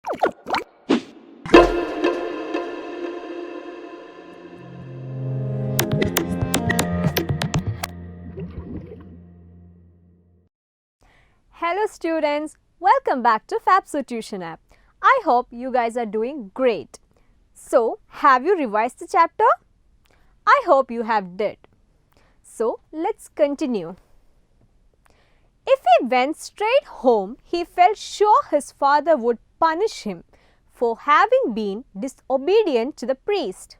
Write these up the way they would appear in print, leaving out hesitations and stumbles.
Hello students, welcome back to Fabzo Tuition app. I hope you guys are doing great. So, have you revised the chapter? I hope you have did. So, let's continue. If he went straight home, he felt sure his father would punish him for having been disobedient to the priest.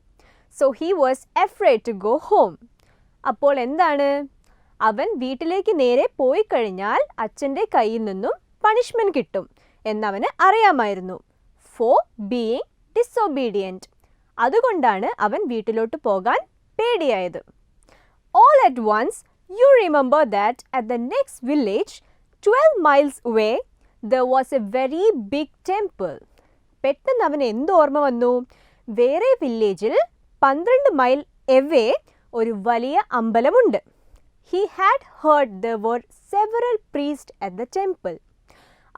So, he was afraid to go home. അപ്പോൾ എന്താണ്? അവൻ വീട്ടിലേക്ക് നേരെ പോയി കഴിഞ്ഞാൽ അച്ഛൻ്റെ കയ്യിൽ നിന്നും പണിഷ്മെൻറ്റ് കിട്ടും എന്നവന് അറിയാമായിരുന്നു. For being disobedient. അതുകൊണ്ടാണ് അവൻ വീട്ടിലോട്ട് പോകാൻ പേടിയായത്. All at once, you remember that at the next village, 12 miles away, there was a very big temple. പെട്ടെന്ന് അവന് എന്ത് ഓർമ്മ വന്നു? വേറെ വില്ലേജിൽ 12 മൈൽ എവേ ഒരു വലിയ അമ്പലമുണ്ട്. He had heard there were several priests at the temple.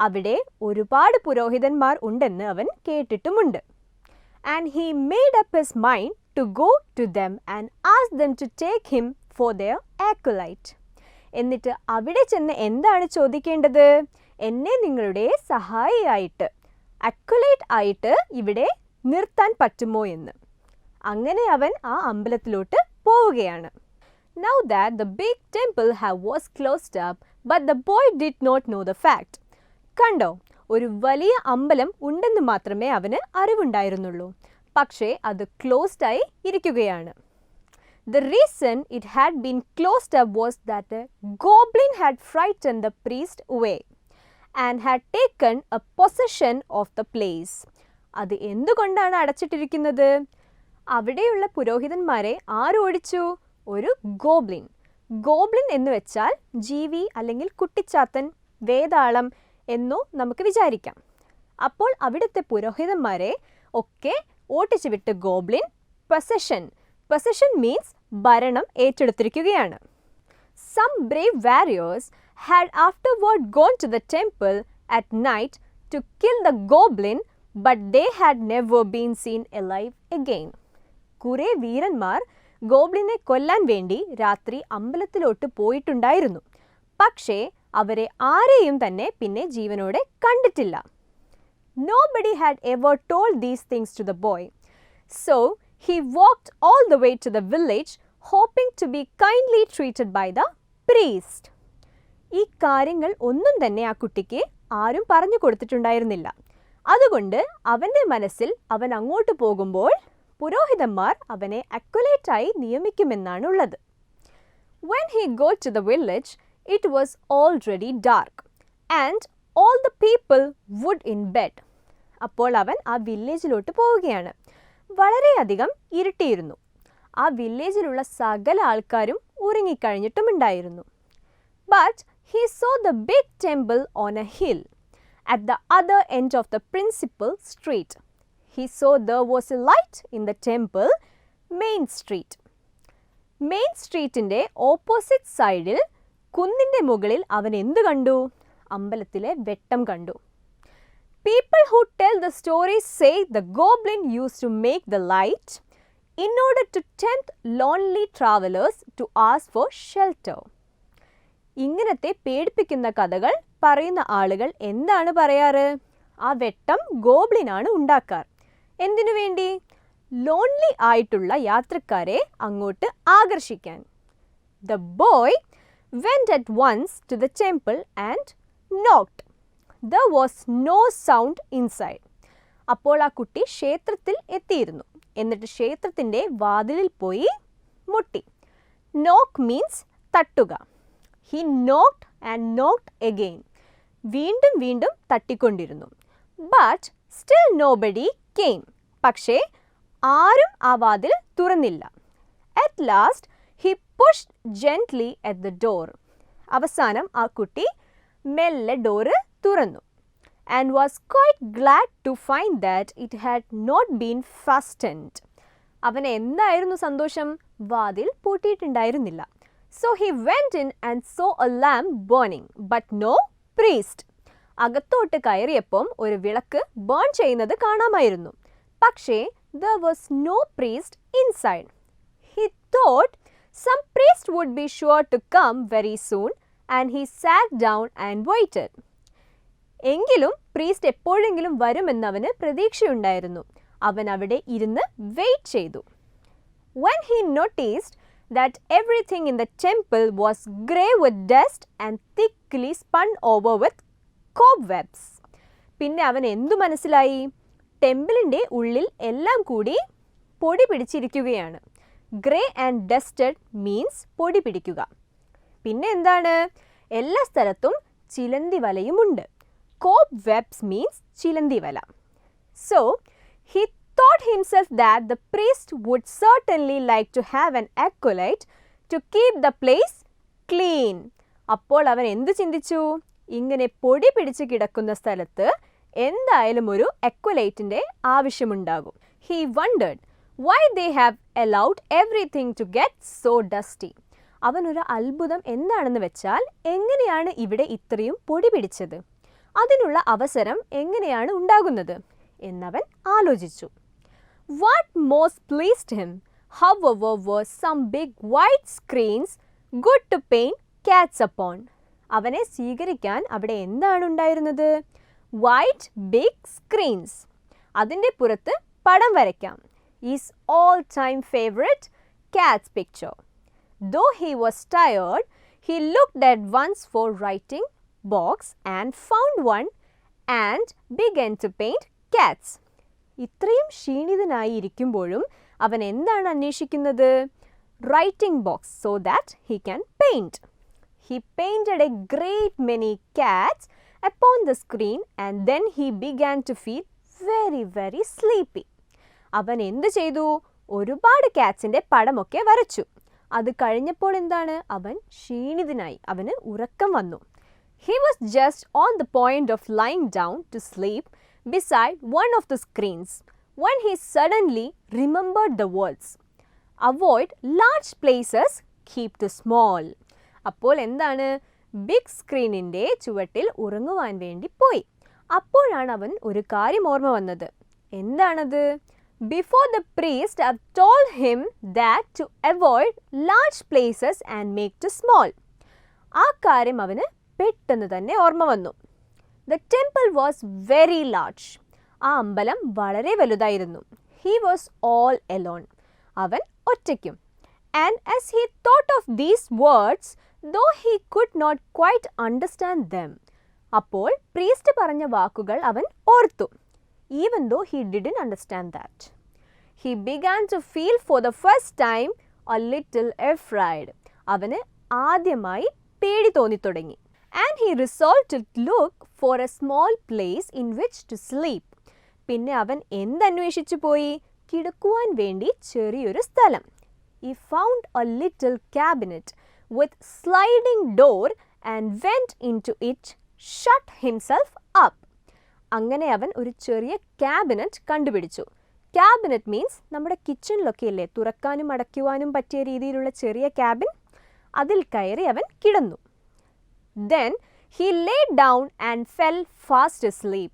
അവിടെ ഒരുപാട് പുരോഹിതന്മാർ ഉണ്ടെന്ന് അവൻ കേട്ടിട്ടുമുണ്ട്. And he made up his mind to go to them and ask them to take him for their acolyte. എന്നിട്ട് അവിടെ ചെന്ന് എന്താണ് ചോദിക്കേണ്ടത്? എന്നെ നിങ്ങളുടെ സഹായിയായിട്ട്, അക്വലൈറ്റ് ആയിട്ട് ഇവിടെ നിർത്താൻ പറ്റുമോ എന്ന്. അങ്ങനെ അവൻ ആ അമ്പലത്തിലോട്ട് പോവുകയാണ്. Now that the big temple was closed up, but the boy did not know the fact. കണ്ടോ, ഒരു വലിയ അമ്പലം ഉണ്ടെന്ന് മാത്രമേ അവന് അറിവുണ്ടായിരുന്നുള്ളൂ. പക്ഷേ അത് ക്ലോസ്ഡ് ആയി ഇരിക്കുകയാണ്. The reason it had been closed up was that a goblin had frightened the priest away and had taken a possession of the place. അത് എന്തുകൊണ്ടാണ് അടച്ചിട്ടിരിക്കുന്നത്? അവിടെയുള്ള പുരോഹിതന്മാരെ ആരോടിച്ചു? ഒരു ഗോബ്ലിൻ. ഗോബ്ലിൻ എന്ന് വെച്ചാൽ ജീവി അല്ലെങ്കിൽ കുട്ടിച്ചാത്തൻ, വേതാളം എന്നോ നമുക്ക് വിചാരിക്കാം. അപ്പോൾ അവിടുത്തെ പുരോഹിതന്മാരെ ഒക്കെ ഓട്ടിച്ചു വിട്ട് ഗോബ്ലിൻ പൊസഷൻ മീൻസ് ഭരണം ഏറ്റെടുത്തിരിക്കുകയാണ്. Some brave warriors had afterward gone to the temple at night to kill the goblin, but they had never been seen alive again. കുറേ വീരന്മാർ ഗോബ്ലിനെ കൊല്ലാൻ വേണ്ടി രാത്രി അമ്പലത്തിലോട്ട് പോയിട്ടുണ്ടായിരുന്നു. പക്ഷേ അവരെ ആരെയും തന്നെ പിന്നെ ജീവനോടെ കണ്ടിട്ടില്ല. Nobody had ever told these things to the boy. So he walked all the way to the village, hoping to be kindly treated by the priest. ഈ കാര്യങ്ങൾ ഒന്നും തന്നെ ആ കുട്ടിക്ക് ആരും പറഞ്ഞു കൊടുത്തിട്ടുണ്ടായിരുന്നില്ല. അതുകൊണ്ട് അവൻ്റെ മനസ്സിൽ അവൻ അങ്ങോട്ട് പോകുമ്പോൾ പുരോഹിതന്മാർ അവനെ അക്വലേറ്റായി നിയമിക്കുമെന്നാണുള്ളത്. When he got to the village, it was already dark and all the people would in bed. അപ്പോൾ അവൻ ആ വില്ലേജിലോട്ട് പോവുകയാണ്. വളരെയധികം ഇരുട്ടിയിരുന്നു. ആ വില്ലേജിലുള്ള സകല ആൾക്കാരും ഉറങ്ങിക്കഴിഞ്ഞിട്ടുമുണ്ടായിരുന്നു. But he saw the big temple on a hill at the other end of the principal street. He saw there was a light in the temple main street. Main സ്ട്രീറ്റിൻ്റെ opposite സൈഡിൽ കുന്നിൻ്റെ മുകളിൽ അവൻ എന്ത് കണ്ടു? അമ്പലത്തിലെ വെട്ടം കണ്ടു. People who tell the stories say the goblin used to make the light in order to tempt lonely travelers to ask for shelter. ഇങ്ങനത്തെ പേടിപ്പിക്കുന്ന കഥകൾ പറയുന്ന ആളുകൾ എന്താണ് പറയാറ്? ആ വെട്ടം ഗോബ്ലിനാണ് ഉണ്ടാക്കാറ്. എന്തിനു വേണ്ടി? ലോൺലി ആയിട്ടുള്ള യാത്രക്കാരെ അങ്ങോട്ട് ആകർഷിക്കാൻ. The boy went at once to the temple and knocked. There was no sound inside. അപ്പോൾ ആ കുട്ടി ക്ഷേത്രത്തിൽ എത്തിയിരുന്നു. എന്നിട്ട് ക്ഷേത്രത്തിൻ്റെ വാതിലിൽ പോയി മുട്ടി. Knock means തട്ടുക. He knocked and knocked again. വീണ്ടും വീണ്ടും തട്ടിക്കൊണ്ടിരുന്നു. But still nobody came. പക്ഷേ ആരും ആ വാതിൽ തുറന്നില്ല. At last he pushed gently at the door. അവസാനം ആ കുട്ടി മെല്ലെ ഡോറ് തുറന്നു. And was quite glad to find that it had not been fastened. അവന് എന്തായിരുന്നു സന്തോഷം? വാതിൽ പൂട്ടിയിട്ടുണ്ടായിരുന്നില്ല. So he went in and saw a lamp burning, but no priest. അകത്തോട്ട് കയറിയപ്പം ഒരു വിളക്ക് ബേൺ ചെയ്യുന്നത് കാണാമായിരുന്നു. പക്ഷേ there was no priest inside. He thought some priest would be sure to come very soon and he sat down and waited. എങ്കിലും priest എപ്പോഴെങ്കിലും വരുമെന്ന് അവന് പ്രതീക്ഷയുണ്ടായിരുന്നു. അവൻ അവിടെ ഇരുന്ന് വെയിറ്റ് ചെയ്തു. When he noticed that everything in the temple was grey with dust and thickly spun over with cobwebs. പിന്നെ അവൻ എന്തു മനസ്സിലായി? ടെമ്പിളിൻ്റെ ഉള്ളിൽ എല്ലാം കൂടി പൊടി പിടിച്ചിരിക്കുകയാണ്. ഗ്രേ ആൻഡ് ഡസ്റ്റഡ് മീൻസ് പൊടി പിടിക്കുക. പിന്നെ എന്താണ്? എല്ലാ സ്ഥലത്തും ചിലന്തി വലയുമുണ്ട്. Cobwebs means ചിലന്തി വല. So, he thought himself that the priest would certainly like to have an acolyte to keep the place clean. അപ്പോൾ അവൻ എന്ത് ചിന്തിച്ചു? ഇങ്ങനെ പൊടി പിടിച്ച് കിടക്കുന്ന സ്ഥലത്ത് എന്തായാലും ഒരു അക്വലൈറ്റിൻ്റെ ആവശ്യമുണ്ടാകും. He wondered why they have allowed everything to get so dusty. അവനൊരു അത്ഭുതം എന്താണെന്ന് വെച്ചാൽ എങ്ങനെയാണ് ഇവിടെ ഇത്രയും പൊടി പിടിച്ചത്? അതിനുള്ള അവസരം എങ്ങനെയാണ് ഉണ്ടാകുന്നത് എന്നവൻ ആലോചിച്ചു. What most pleased him, however, were some big white screens good to paint cats upon. അവനെ സ്വീകരിക്കാൻ അവിടെ എന്താണ് ഉണ്ടായിരുന്നത്? White big screens. അതിൻ്റെ പുറത്ത് പടം വരയ്ക്കാം. His all-time favorite cat's picture. Though he was tired, he looked at once for writing box and found one and began to paint cats. ഇത്രയും ക്ഷീണിതനായി ഇരിക്കുമ്പോഴും അവൻ എന്താണ് അന്വേഷിക്കുന്നത്? Writing box so that he can paint. He painted a great many cats upon the screen and then he began to feel very sleepy. അവൻ എന്ത് ചെയ്തു? ഒരുപാട് കാറ്റ്സിൻ്റെ പടമൊക്കെ വരച്ചു. അത് കഴിഞ്ഞപ്പോൾ എന്താണ്? അവൻ ക്ഷീണിതനായി. അവന് ഉറക്കം വന്നു. He was just on the point of lying down to sleep beside one of the screens when he suddenly remembered the words, "Avoid large places, keep the small." അപ്പോൾ എന്താണ്? ബിഗ് സ്ക്രീനിൻ്റെ ചുവട്ടിൽ ഉറങ്ങുവാൻ വേണ്ടി പോയി. അപ്പോഴാണ് അവൻ ഒരു കാര്യം ഓർമ്മ വന്നത്. എന്താണത്? Before the priest had told him that to avoid large places and make to small. ആ കാര്യം അവന് പെട്ടെന്ന് തന്നെ ഓർമ്മ വന്നു. The temple was very large. ആ അമ്പലം വളരെ വലുതായിരുന്നു. He was all alone. അവൻ ഒറ്റയ്ക്കും. And as he thought of these words, though he could not quite understand them. അപ്പോൾ പ്രീസ്റ്റ് പറഞ്ഞ വാക്കുകൾ അവൻ ഓർത്തു. Even though he didn't understand that. He began to feel for the first time a little afraid. അവന് ആദ്യമായി പേടി തോന്നി തുടങ്ങി. And he resolved to look for a small place in which to sleep. പിന്നെ അവൻ എന്തന്വേഷിച്ചു പോയി? കിടക്കുവാൻ വേണ്ടി ചെറിയൊരു സ്ഥലം. He found a little cabinet with sliding door and went into it, shut himself up. അങ്ങനെ അവൻ ഒരു ചെറിയ ക്യാബിനറ്റ് കണ്ടുപിടിച്ചു. ക്യാബിനറ്റ് മീൻസ് നമ്മുടെ കിച്ചണിലൊക്കെ ഇല്ലേ തുറക്കാനും അടയ്ക്കുവാനും പറ്റിയ രീതിയിലുള്ള ചെറിയ ക്യാബിൻ. അതിൽ കയറി അവൻ കിടന്നു. Then he lay down and fell fast asleep.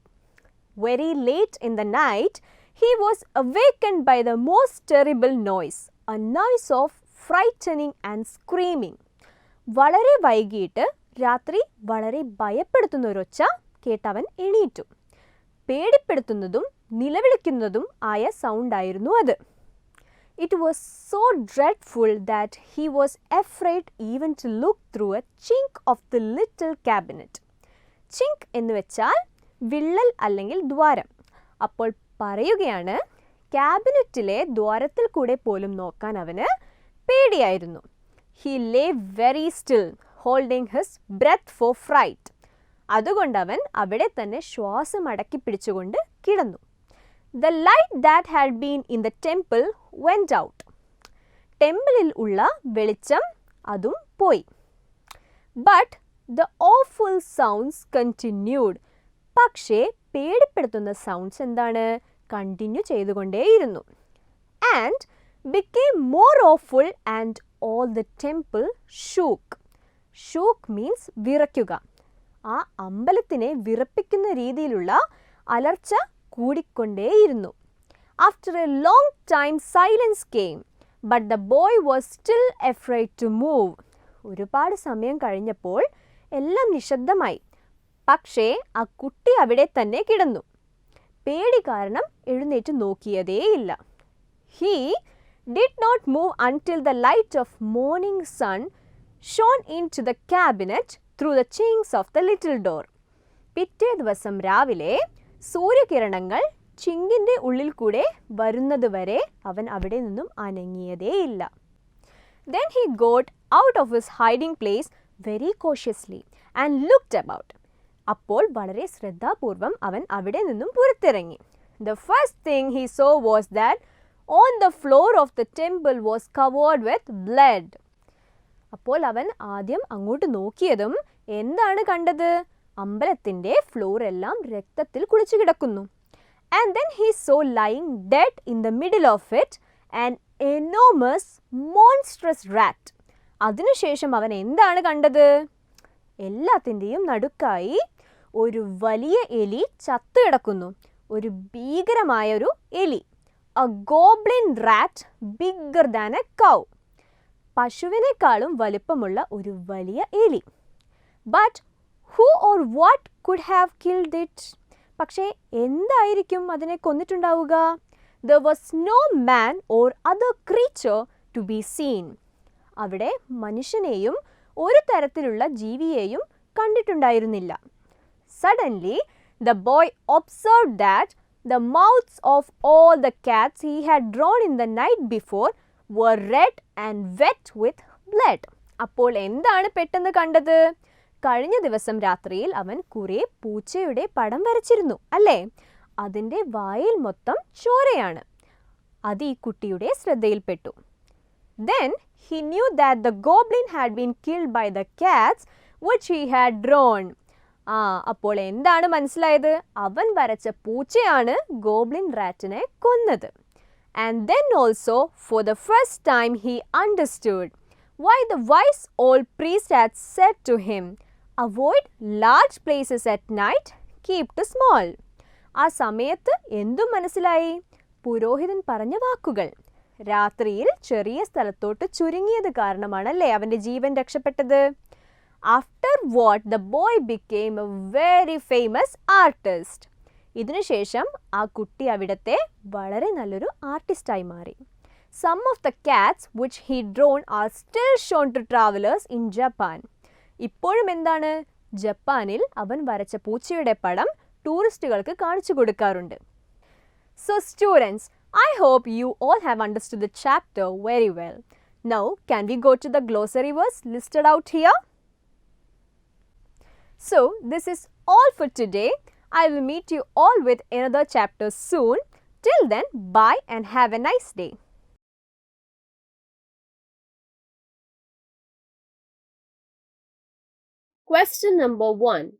Very late in the night, he was awakened by the most terrible noise, a noise of frightening and screaming. വളരെ വൈകിട്ട് രാത്രി വളരെ ഭയപ്പെടുത്തുന്ന ഒരൊച്ച കേട്ടവൻ എണീറ്റു. പേടിപ്പെടുത്തുന്നതും നിലവിളിക്കുന്നതും ആയ സൗണ്ടായിരുന്നു അത്. It was so dreadful that he was afraid even to look through a chink of the little cabinet. Chink എന്ന് വെച്ചാൽ വിള്ളൽ അല്ലെങ്കിൽ ദ്വാരം. അപ്പോൾ പറയുകയാണ് ക്യാബിനറ്റിലെ ദ്വാരത്തിൽ കൂടെ പോലും നോക്കാൻ അവന് പേടിയായിരുന്നു. He lay very still, holding his breath for fright. അതുകൊണ്ട് അവൻ അവിടെ തന്നെ ശ്വാസം അടക്കി പിടിച്ചുകൊണ്ട് കിടന്നു. The light that had been in the temple went out. ടെമ്പിളിൽ ഉള്ള വെളിച്ചം അതും പോയി. But the awful sounds continued. പക്ഷേ പേടിപ്പെടുത്തുന്ന സൗണ്ട്സ് എന്താണ്? Continue ചെയ്തുകൊണ്ടേയിരുന്നു. And became more awful and all the temple shook. Shook means വിറയ്ക്കുക. ആ അമ്പലത്തിനെ വിറപ്പിക്കുന്ന രീതിയിലുള്ള അലർച്ച കൂടിക്കൊണ്ടേയിരുന്നു. After a long time silence came, but the boy was still afraid to move. ഒരുപാട് സമയം കഴിഞ്ഞപ്പോൾ എല്ലാം നിശബ്ദമായി. പക്ഷേ ആ കുട്ടി അവിടെ തന്നെ കിടന്നു. പേടി കാരണം എഴുന്നേറ്റ് നോക്കിയതേയില്ല. He did not move until the light of morning sun shone into the cabinet through the chinks of the little door. പിറ്റേ ദിവസം രാവിലെ സൂര്യകിരണങ്ങൾ ചിങ്കിൻ്റെ ഉള്ളിൽ കൂടെ വരുന്നതുവരെ അവൻ അവിടെ നിന്നും അനങ്ങിയതേയില്ല. Then he got out of his hiding place very cautiously and looked about. അപ്പോൾ വളരെ ശ്രദ്ധാപൂർവം അവൻ അവിടെ നിന്നും പുറത്തിറങ്ങി. The first thing he saw was that on the floor of the temple was covered with blood. അപ്പോൾ അവൻ ആദ്യം അങ്ങോട്ട് നോക്കിയതും എന്താണ് കണ്ടത്? അമ്പലത്തിൻ്റെ ഫ്ലോർ എല്ലാം രക്തത്തിൽ കുളിച്ചു കിടക്കുന്നു. And then he saw lying dead in the middle of it an enormous monstrous rat. അതിനുശേഷം അവൻ എന്താണ് കണ്ടത്? എല്ലാത്തിൻ്റെയും നടുക്കായി ഒരു വലിയ എലി ചത്തുകിടക്കുന്നു. ഒരു ഭീകരമായൊരു എലി. A goblin rat bigger than a cow. പശുവിനേക്കാളും വലുപ്പമുള്ള ഒരു വലിയ എലി. But who or what could have killed it? പക്ഷേ എന്തായിരിക്കും അതിനെ കൊന്നിട്ടുണ്ടാവുക? There was no man or other creature to be seen. അവിടെ മനുഷ്യനെയും ഒരു തരത്തിലുള്ള ജീവിയെയും കണ്ടിട്ടുണ്ടായിരുന്നില്ല. Suddenly, the boy observed that the mouths of all the cats he had drawn in the night before were red and wet with blood. അപ്പോൾ എന്താണ് പെട്ടെന്ന് കണ്ടത്? കഴിഞ്ഞ ദിവസം രാത്രിയിൽ അവൻ കുറേ പൂച്ചയുടെ പടം വരച്ചിരുന്നു അല്ലേ? അതിൻ്റെ വായിൽ മൊത്തം ചോരയാണ്. അത് ഈ കുട്ടിയുടെ ശ്രദ്ധയിൽപ്പെട്ടു. Then he knew that the goblin had been killed by the cats which he had drawn. അപ്പോൾ എന്താണ് മനസ്സിലായത്? അവൻ വരച്ച പൂച്ചയാണ് ഗോബ്ലിൻ റാറ്റിനെ കൊന്നത്. And then also for the first time he understood why the wise old priest had said to him, avoid large places at night, keep to small. ആ സമയത്ത് എന്തും മനസ്സിലായി? പുരോഹിതൻ പറഞ്ഞ വാക്കുകൾ. രാത്രിയിൽ ചെറിയ സ്ഥലത്തോട്ട് ചുരുങ്ങിയത് കാരണമാണല്ലേ അവൻ്റെ ജീവൻ രക്ഷപ്പെട്ടത്. After what the boy became a very famous artist. ഇതിനുശേഷം ആ കുട്ടി അവിടത്തെ വളരെ നല്ലൊരു ആർട്ടിസ്റ്റായി മാറി. Some of the cats which he drawn are still shown to travelers in Japan. ഇപ്പോഴും എന്താണ്? ജപ്പാനിൽ അവൻ വരച്ച പൂച്ചയുടെ പടം ടൂറിസ്റ്റുകൾക്ക് കാണിച്ചു കൊടുക്കാറുണ്ട്. So students, I hope you all have understood the chapter very well. Now, can we go to the glossary words listed out here? So, this is all for today. I will meet you all with another chapter soon. Till then, bye and have a nice day. Question number 1.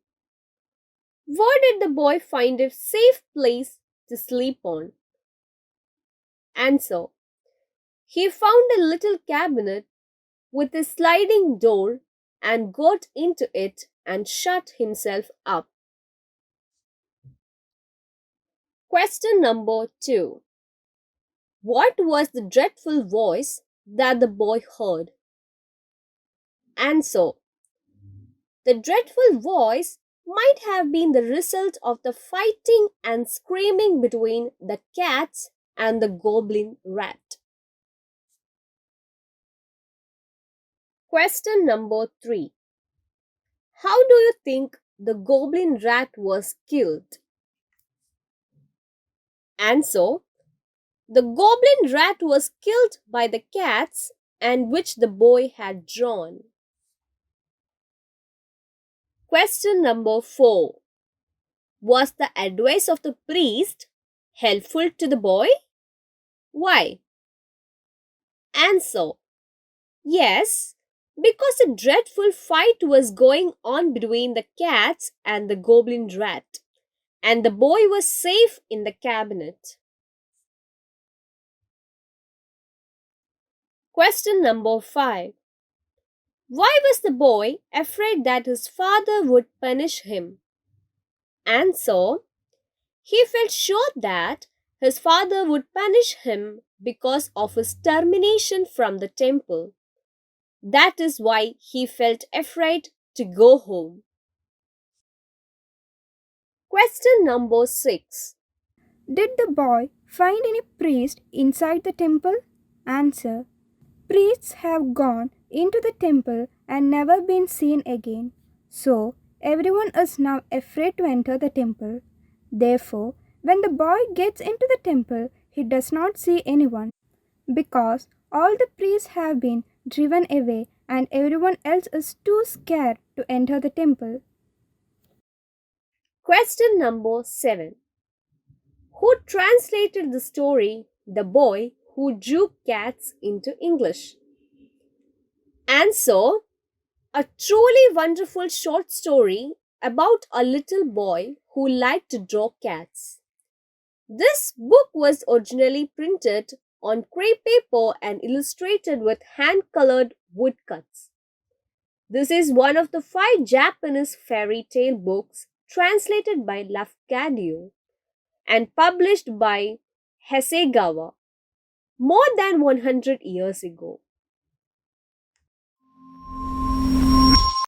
Where did the boy find a safe place to sleep on? Answer. He found a little cabinet with a sliding door and got into it and shut himself up. Question number 2. What was the dreadful voice that the boy heard? Answer. The dreadful voice might have been the result of the fighting and screaming between the cats and the goblin rat. Question number 3. How do you think the goblin rat was killed? Answer. The goblin rat was killed by the cats and which the boy had drawn. Question number 4. Was the advice of the priest helpful to the boy? Why? Answer. Yes, because a dreadful fight was going on between the cats and the goblin rat, and the boy was safe in the cabinet. Question number 5. Why was the boy afraid that his father would punish him? Answer: he felt sure that his father would punish him because of his termination from the temple. That is why he felt afraid to go home. Question number 6. Did the boy find any priest inside the temple? Answer: priests have gone into the temple and never been seen again. So, everyone is now afraid to enter the temple. Therefore, when the boy gets into the temple, he does not see anyone because all the priests have been driven away and everyone else is too scared to enter the temple. Question number 7. Who translated the story The Boy Who Drew Cats into English? Answer: a truly wonderful short story about a little boy who liked to draw cats. This book was originally printed on crepe paper and illustrated with hand colored woodcuts. This is one of the 5 Japanese fairy tale books translated by Lafcadio and published by Hasegawa more than 100 years ago.